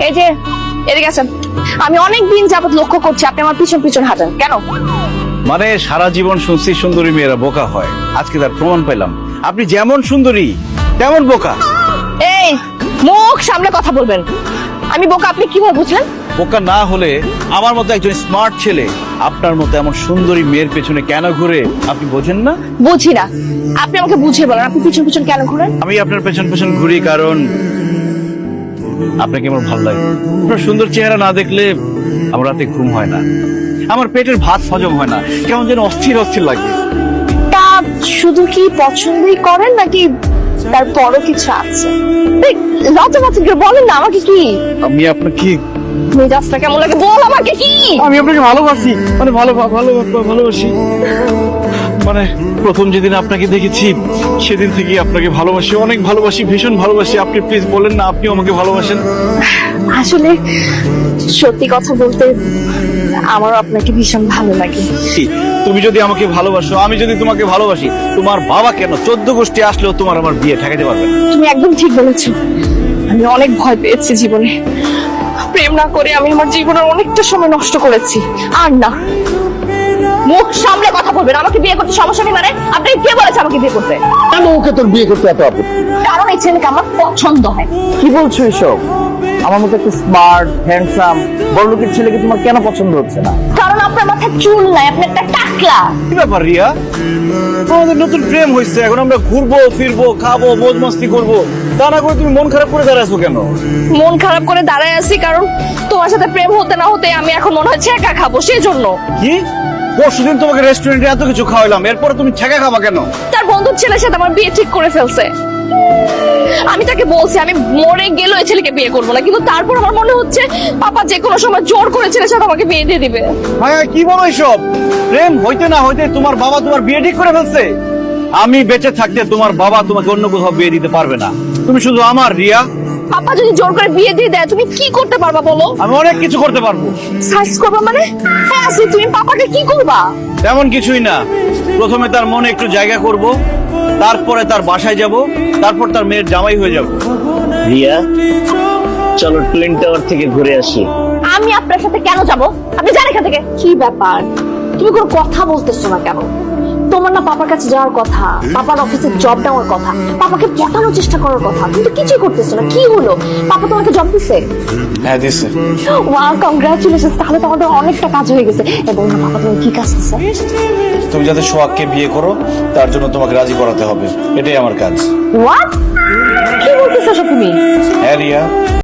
এই যে এদিকে আছেন, আমি অনেক দিন যাবত লক্ষ্য করছি আপনি আমার পিছন পিছন হাঁটেন কেন? মানে সারা জীবন শুনছি সুন্দরী মেয়েরা বোকা হয়, আজকে তার প্রমাণ পেলাম। আপনি যেমন সুন্দরী তেমন বোকা। এই মুখ সামলে কথা বলবেন। আমি বোকা আপনি কিভাবে বুঝলেন? বোকা না হলে আমার মতো একজন স্মার্ট ছেলে আপনার মতো এমন সুন্দরী মেয়ের পেছনে কেন ঘুরে আপনি বোঝেন না? বুঝি না, আপনি আমাকে বুঝিয়ে বলেন আপনি পিছন পিছন কেন ঘুরেন? আমি আপনার পেছন পেছন ঘুরি কারণ আপনাকে আমার ভালো লাগে। আপনার সুন্দর চেহারা না দেখলে আমার রাতে ঘুম হয় না, আমার পেটের ভাত হজম হয় না, কেমন যেন অস্থির অস্থির লাগে। তা শুধু কি পছন্দই করেন নাকি তারপরও কিছু আছে? লজ্জা পাচ্ছেন কেন? বলেন না আমাকে কি আমি আপনাকে মেজাজটা কেমন লাগে, বল আমাকে কি। আমি আপনাকে ভালোবাসি, মানে ভালোবাসি। মানে প্রথম যেদিন আপনাকে দেখেছি সেদিন থেকে আপনাকে ভালোবাসি, অনেক ভালোবাসি, ভীষণ ভালোবাসি। আপনি প্লিজ বলেন না আপনি আমাকে ভালোবাসেন। আসলে সত্যি কথা বলতে আমারও আপনাকে ভীষণ ভালো লাগে। কি, তুমি যদি আমাকে ভালোবাসো, আমি যদি তোমাকে ভালোবাসি, তোমার বাবা কেন 14 গোষ্ঠী আসলেও তোমার আমার বিয়ে ঠেকাতে পারবে না। তুমি একদম ঠিক বলেছো। আমি অনেক ভয় পেয়েছি জীবনে, প্রেম না করে আমি আমার জীবনের অনেকটা সময় নষ্ট করেছি। আর না, মুখ সামলে কথা বলবেন। আমাকে বিয়ে করতে সমস্যা নেই মানে? আপনি কে বলেছে আমাকে বিয়ে করতে? কেন ওকে তোর বিয়ে করতে এত আপত্তি? কারণ এই ছেলেকে আমার পছন্দ হয়। কি বলছো এসব? আমার মতো একটা স্মার্ট হ্যান্ডসাম বড়লোকের ছেলেকে তোমার কেন পছন্দ হচ্ছে না? কারণ আপনার মাথায় চুল নাই, আপনি একটা টাকলা। কি ব্যাপার রিয়া, আমাদের নতুন প্রেম হয়েছে, এখন আমরা ঘুরবো ফিরবো খাবো মौज মস্তি করবো, তা না করে তুমি মন খারাপ করে দাঁড়াইছো কেন? মন খারাপ করে দাঁড়ায় আছি কারণ তোমার সাথে প্রেম হতে না হতে আমি এখন মনে হচ্ছে একা খাবো, সেই জন্য। কি, পরশুদিন তোমাকে রেস্টুরেন্টে এত কিছু খাওয়াইলাম, এরপরে তুমি ছেঁকা খাবা কেন? তার বন্ধুর ছেলের সাথে আমার বিয়ে ঠিক করে ফেলছে। আমি তাকে বলছি আমি মরে গেলেও এই ছেলেকে বিয়ে করবো না, কিন্তু তারপর আমার মনে হচ্ছে পাপা যে কোনো সময় জোর করে ছেলের সাথে আমাকে বিয়ে দিয়ে দিবে। হ্যাঁ, কি বলো এসব? প্রেম হইতে না হইতে তোমার বাবা তোমার বিয়ে ঠিক করে ফেলছে। আমি বেঁচে থাকতে তোমার বাবা তোমাকে অন্য কোথাও বিয়ে দিতে পারবে না, তুমি শুধু আমার। রিয়া, পাপা যদি জোর করে বিয়ে দিয়ে দেয় তুমি কি করতে পারবা বলো? আমি অনেক কিছু করতে পারবো। সার্চ করবা মানে? হ্যাঁ আসি, তুমি পাপাকে কি করবা? তেমন কিছুই না, প্রথমে তার মনে একটু জায়গা করব, তারপরে তার বাসায় যাব, তারপর তার মেয়ের জামাই হয়ে যাব। রিয়া, চলো টুইন টাওয়ার থেকে ঘুরে আসি। আমি আপনার সাথে কেন যাব? আপনি যান এখান থেকে। কি ব্যাপার, তুমি কোনো কথা বলতেছো না কেন? তোমার না পাপার কাছে যাওয়ার কথা, পাপার অফিসে জব দেওয়ার কথা, পাপাকে পটানোর চেষ্টা করার কথা, কিন্তু কিছুই করতেছো না। কি হলো, পাপা তোমাকে জব দিছে? হ্যাঁ দিছে। ওয়াও, কংগ্রাচুলেশন, তাহলে তো আমাদের অনেকটা কাজ হয়ে গেছে। এবং না পাপা তুমি কি কাজ দিছে? তুমি যাতে সোহাগকে বিয়ে করো তার জন্য তোমাকে রাজি করাতে হবে, এটাই আমার কাজ। হোয়াট, কি বলতেছো তুমি? হ্যাঁ রিয়া,